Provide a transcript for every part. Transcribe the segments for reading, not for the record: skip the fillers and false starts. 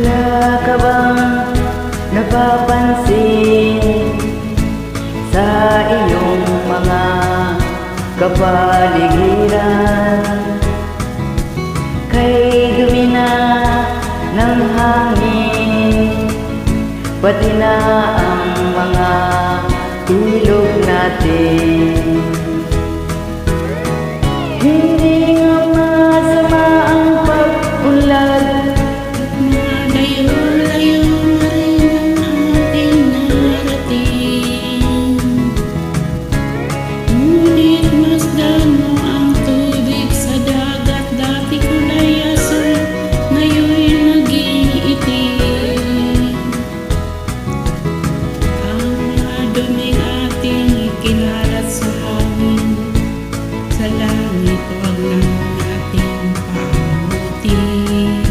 Wala ka bang napapansin sa iyong mga kapaligiran? Kay dumi na ng hangin, pati na ang mga ilog natin. Hindi nga masama ang pag-unlad, malayo-layo na rin ang ating narating. Ngunit masdan mo ang tubig sa dagat. Dati kulay asul, ngayon'y naging itim. Ang maduming ating ikinalat sa hangin, sa langit wag lang natin paabutin.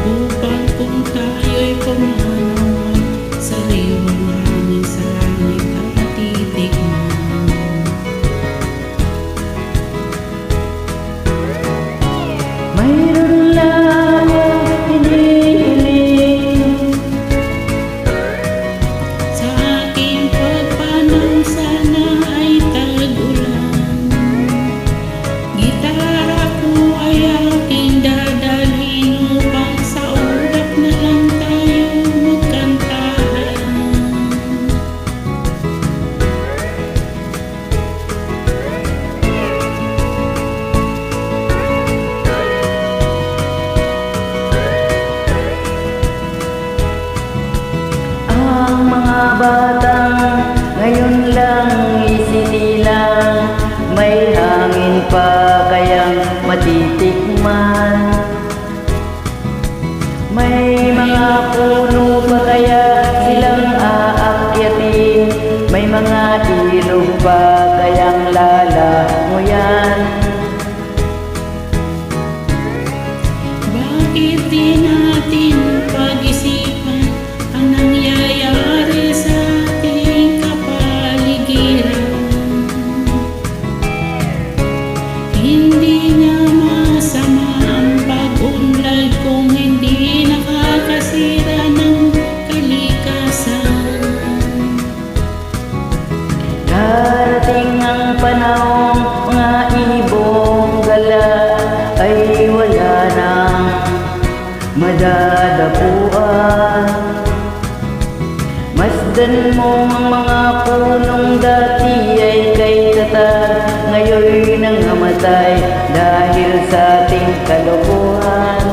Upang kung tayo'y pumanaw, sariwang hangin sa langit ang titignan. mayroon lang akong hinihiling. Sa aking pagpanaw sana ay tag-ulan. Gitara ko ay aking dadalhin upang sa ulap na lang tayo magkantahan. Ang mga batang ngayon lang isinilang, may hangin pa kayang matitikman. May mga puno pa kaya silang aakyatin, may mga ilog pa kayang lalangoyan. Bakit di natin pag-isipan ang nangyayari sa ating kapaligiran? Hindi nga masama ang pag-unlad kung hindi nakakasira ng kalikasan. Darating ang panahon, mga ibong gala ay wala nang madadapuan. Masdan mo ang mga punong dati ay kay tatag, ngayon'y nangamatay dahil sa ating kalokohan.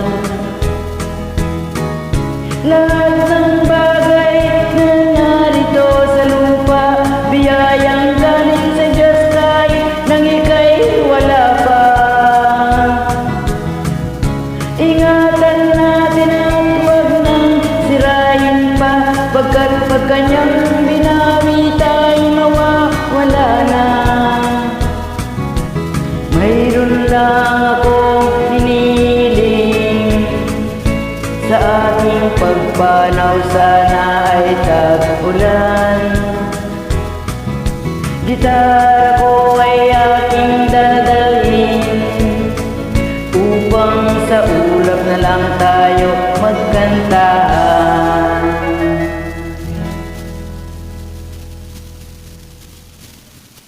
Lahat ng bagay na narito sa lupa, biyayang galing sa Diyos kahit nang ika'y wala pa. Ingatan natin at huwag nang sirain pa, pagkat pag kanyang binawi tayo mawawala na. Mayroon lang akong hinihiling, sa ating pagpanaw sana ay tag-ulan. Gitara ko ay aking dadalhin, upang sa ulap na lang tayo magkantahan.